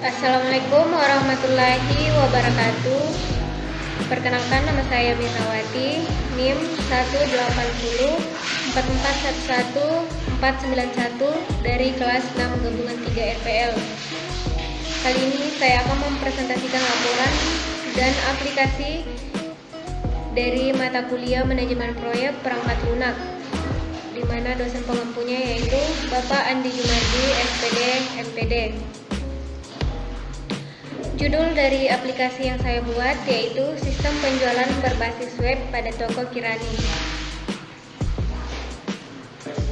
Assalamualaikum warahmatullahi wabarakatuh. Perkenalkan, nama saya Mirnawati, NIM 1804411 dari kelas 6 gabungan 3 RPL. Kali ini saya akan mempresentasikan laporan dan aplikasi dari mata kuliah manajemen proyek perangkat lunak, di mana dosen pengampunya yaitu Bapak Andi Jumardi, SPD, MPD. Judul dari aplikasi yang saya buat yaitu Sistem Penjualan Berbasis Web pada Toko Kirani.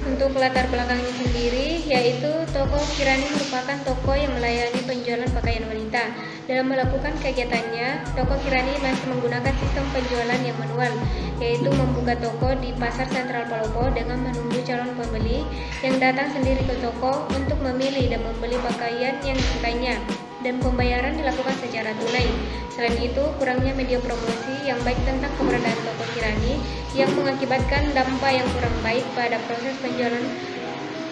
Untuk latar belakangnya sendiri, yaitu Toko Kirani merupakan toko yang melayani penjualan pakaian wanita. Dalam melakukan kegiatannya, Toko Kirani masih menggunakan sistem penjualan yang manual, yaitu membuka toko di Pasar Sentral Palopo dengan menunggu calon pembeli yang datang sendiri ke toko untuk memilih dan membeli pakaian yang disukainya, dan pembayaran dilakukan secara tunai. Selain itu, kurangnya media promosi yang baik tentang keberadaan Toko Kirani yang mengakibatkan dampak yang kurang baik pada proses penjualan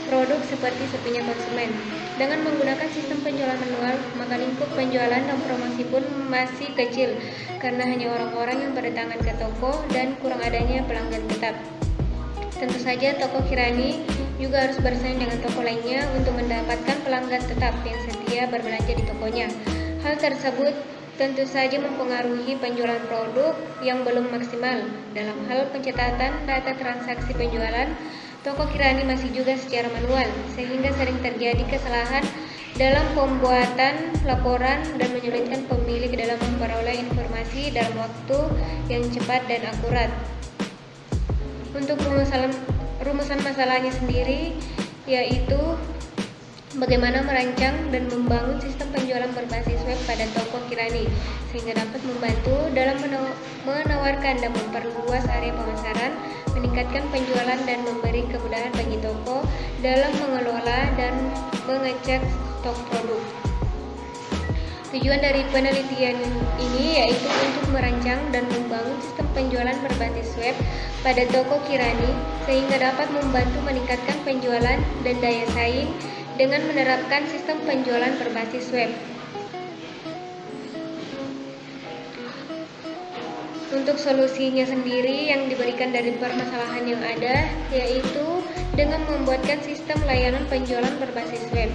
produk seperti sepinya konsumen. Dengan menggunakan sistem penjualan manual, maka lingkup penjualan dan promosi pun masih kecil karena hanya orang-orang yang berdatangan ke toko dan kurang adanya pelanggan tetap. Tentu saja Toko Kirani juga harus bersaing dengan toko lainnya untuk mendapatkan pelanggan tetap yang setia berbelanja di tokonya. Hal tersebut tentu saja mempengaruhi penjualan produk yang belum maksimal. Dalam hal pencatatan data transaksi penjualan, Toko Kirani masih juga secara manual, sehingga sering terjadi kesalahan dalam pembuatan laporan dan menyulitkan pemilik dalam memperoleh informasi dalam waktu yang cepat dan akurat. Untuk rumusan masalahnya sendiri yaitu bagaimana merancang dan membangun sistem penjualan berbasis web pada Toko Kirani sehingga dapat membantu dalam menawarkan dan memperluas area pemasaran, meningkatkan penjualan dan memberi kemudahan bagi toko dalam mengelola dan mengecek stok produk. Tujuan dari penelitian ini yaitu untuk merancang dan membangun sistem penjualan berbasis web pada Toko Kirani sehingga dapat membantu meningkatkan penjualan dan daya saing dengan menerapkan sistem penjualan berbasis web. Untuk solusinya sendiri yang diberikan dari permasalahan yang ada yaitu dengan membuatkan sistem layanan penjualan berbasis web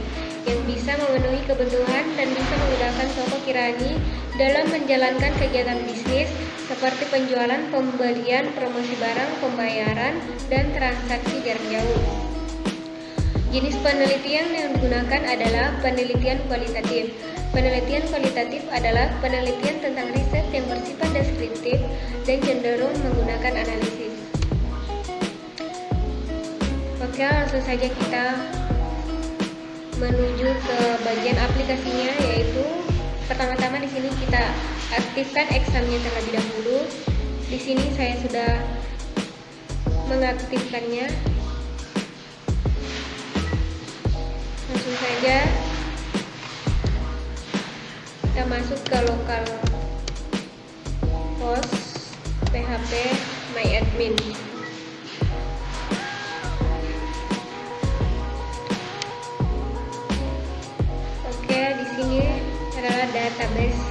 yang bisa memenuhi kebutuhan dan bisa memudahkan Toko Kirani dalam menjalankan kegiatan bisnis seperti penjualan, pembelian, promosi barang, pembayaran, dan transaksi jarak jauh. Jenis penelitian yang digunakan adalah penelitian kualitatif. Penelitian kualitatif adalah penelitian tentang riset yang bersifat deskriptif dan cenderung menggunakan analisis. Oke, langsung saja kita menuju ke bagian aplikasinya, yaitu pertama-tama di sini kita aktifkan examnya terlebih dahulu. Di sini saya sudah mengaktifkannya. Langsung saja kita masuk ke lokal host php myadmin. Oke, di sini adalah database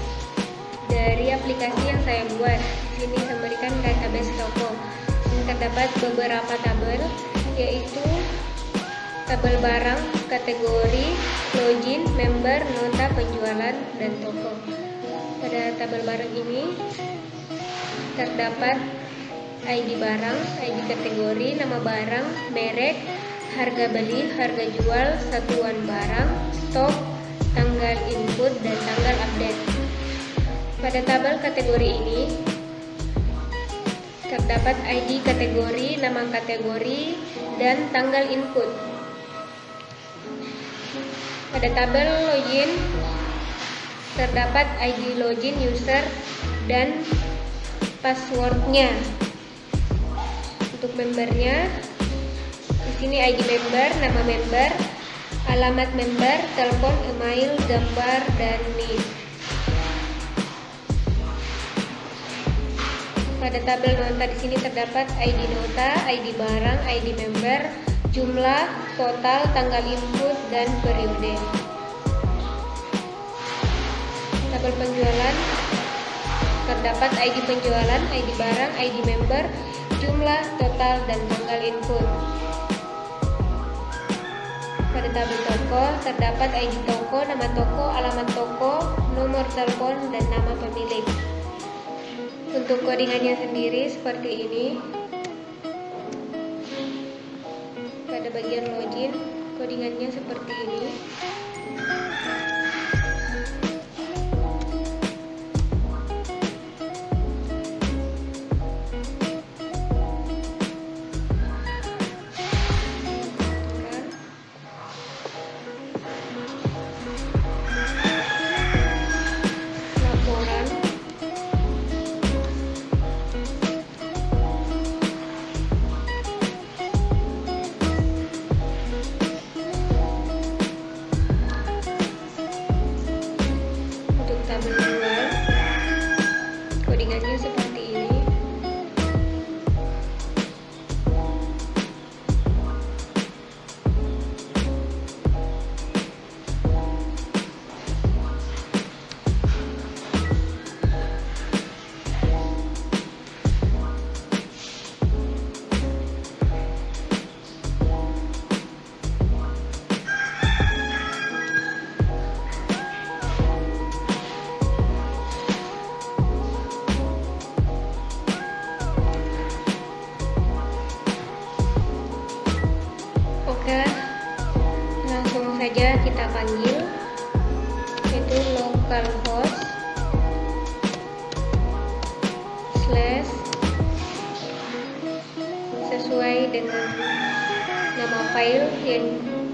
dari aplikasi yang saya buat. Di sini saya berikan database toko. Di sini terdapat beberapa tabel, yaitu tabel barang, kategori, login, member, nota penjualan, dan toko. Pada tabel barang ini terdapat ID barang, ID kategori, nama barang, merek, harga beli, harga jual, satuan barang, stok, tanggal input, dan tanggal update. Pada tabel kategori ini terdapat ID kategori, nama kategori, dan tanggal input. Pada tabel login terdapat ID login user dan passwordnya. Untuk membernya, di sini ID member, nama member, alamat member, telepon, email, gambar, dan NIK. Pada tabel nota di sini terdapat ID nota, ID barang, ID member, jumlah, total, tanggal input, dan periode. tabel penjualan terdapat ID penjualan, ID barang, ID member, jumlah, total, dan tanggal input. Pada tabel toko terdapat ID toko, nama toko, alamat toko, nomor telepon, dan nama pemilik. Untuk codingannya sendiri seperti ini. Pada bagian login, codingannya seperti ini. Tabel jual, codingannya seperti ini. Langsung saja kita panggil, yaitu localhost / sesuai dengan nama file yang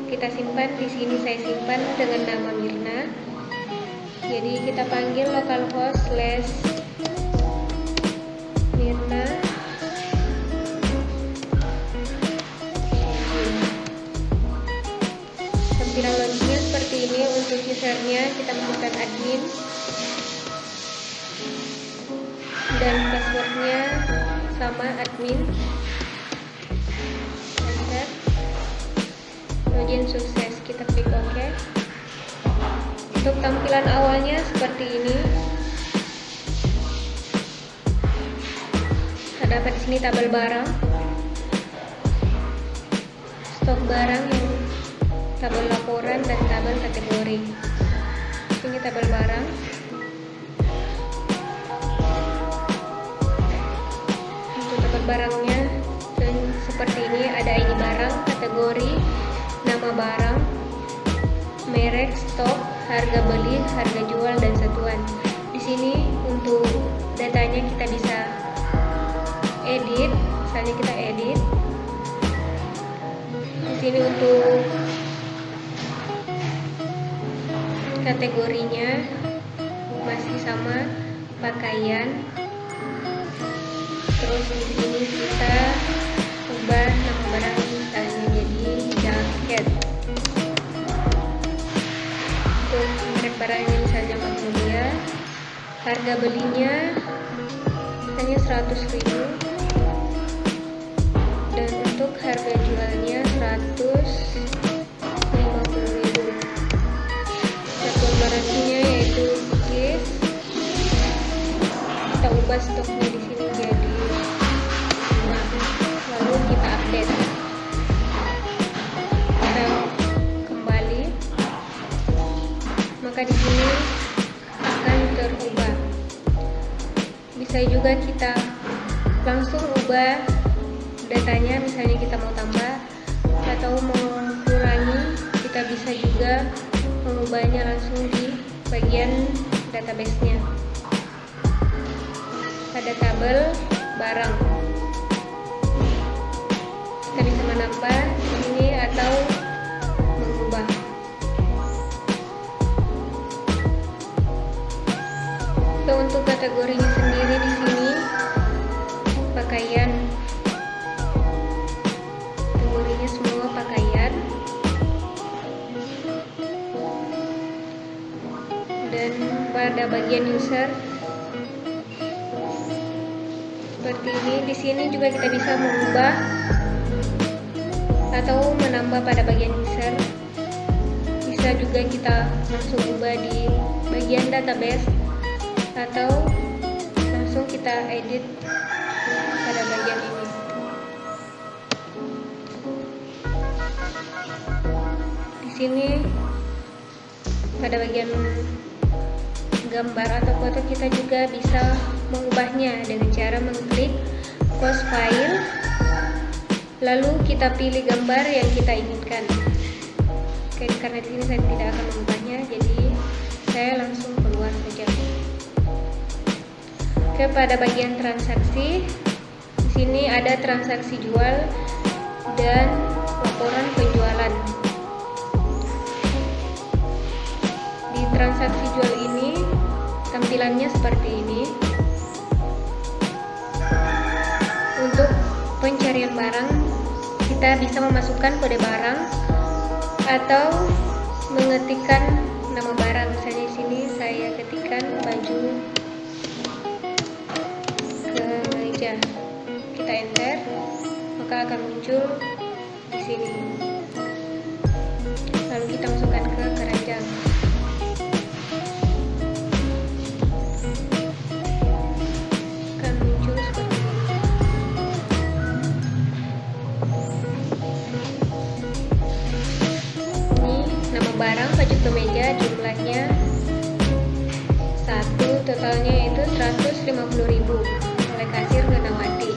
kita simpan. Di sini saya simpan dengan nama Mirna. Jadi kita panggil localhost / Mirna. Tampilan logiknya seperti ini. Untuk usernya kita masukkan admin dan passwordnya sama admin. Enter. Login sukses, kita klik OK. Untuk tampilan awalnya seperti ini. Terdapat di sini tabel barang, stok barang, yang tabel laporan, dan tabel kategori. Ini tabel barang. Untuk tabel barangnya seperti ini, ada ID barang, kategori, nama barang, merek, stok, harga beli, harga jual, dan satuan. Di sini untuk datanya kita bisa edit, misalnya kita edit. Di sini untuk kategorinya masih sama, pakaian. Terus di sini kita ubah nama barang, misalnya jadi jaket. Untuk merek barangnya misalnya Magnolia. Harga belinya misalnya 100.000, dan untuk harga jualnya 150.000. Satuan barangnya yaitu cookies. Kita ubah stoknya di sini jadi 5. Lalu kita update. Kita kembali, maka di sini akan terubah. Bisa juga kita langsung ubah datanya, misalnya kita mau tambah atau mau kurangi, kita bisa juga mengubahnya langsung di bagian database-nya. Pada tabel barang kita bisa menambah di sini atau mengubah. Untuk kategorinya sendiri di sini pakaian. Kategorinya semua pakaian. Dan pada bagian user seperti ini. Di sini juga kita bisa mengubah atau menambah pada bagian user. Bisa bisa juga kita langsung ubah di bagian database atau langsung kita edit pada bagian ini. Di sini pada bagian gambar atau foto kita juga bisa mengubahnya dengan cara mengklik close file, lalu kita pilih gambar yang kita inginkan. Oke, karena di sini saya tidak akan mengubahnya, jadi saya langsung keluar saja. Oke, pada bagian transaksi, di sini ada transaksi jual dan laporan penjualan. Di transaksi jual ini tampilannya seperti ini. Untuk pencarian barang, kita bisa memasukkan kode barang atau mengetikkan nama barang. Misalnya di sini saya ketikkan baju kemeja, kita enter, maka akan muncul di sini. Lalu kita masukkan ke keranjang. Akan muncul seperti ini. Ini nama barang baju kemeja, jumlahnya 1, totalnya itu 150.000 oleh kasir Ganawati.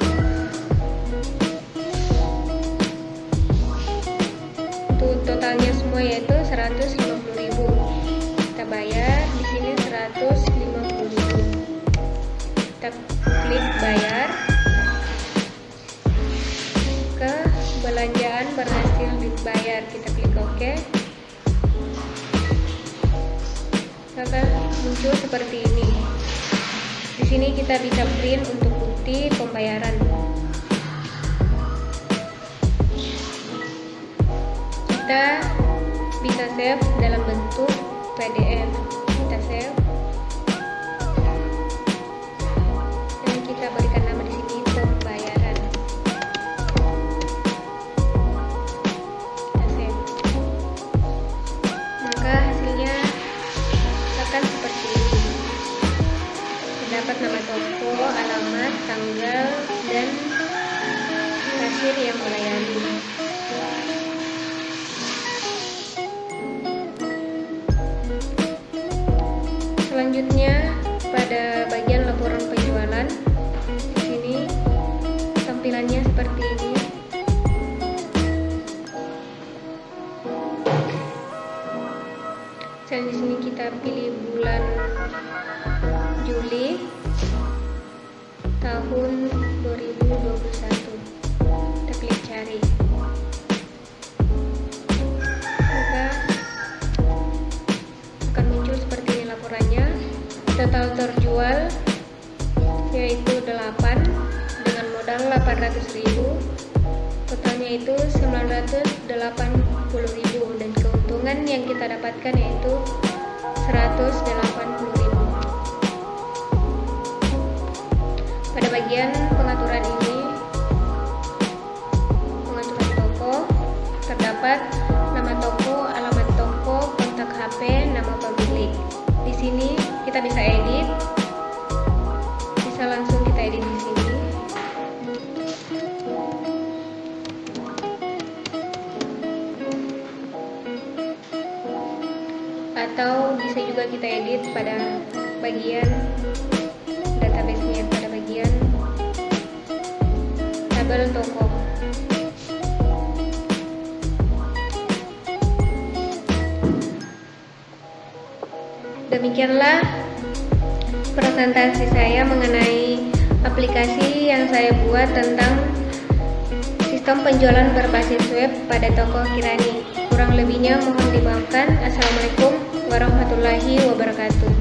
Untuk totalnya semua yaitu 150.000. Kita bayar di sini 150.000. Kita klik bayar. Ke belanjaan berhasil dibayar, kita klik OK. Maka muncul seperti ini. Di sini kita bisa print untuk bukti pembayaran. Kita bisa save dalam bentuk PDF. Kita save dan kita berikan nama di sini pembayaran. Kita save. Maka hasilnya akan seperti ini. Terdapat nama toko, alamat, tanggal, dan kasir yang melayani. Selanjutnya pada bagian laporan penjualan, di sini tampilannya seperti ini. Dan di sini kita pilih bulan Juli tahun 2021. Kita klik cari. Maka akan muncul seperti ini laporannya. Total terjual yaitu 8 dengan modal 800.000. Totalnya itu 980.000 dan keuntungan yang kita dapatkan yaitu 180.000. Pada bagian pengaturan ini, pengaturan toko, terdapat nama toko, alamat toko, kontak HP, nama pemilik. Di sini kita bisa edit, bisa langsung kita edit di sini. Atau bisa juga kita edit pada bagian database-nya, pada bagian tabel toko. Demikianlah presentasi saya mengenai aplikasi yang saya buat tentang sistem penjualan berbasis web pada toko Kirani. Kurang lebihnya mohon dimaafkan. Assalamualaikum warahmatullahi wabarakatuh.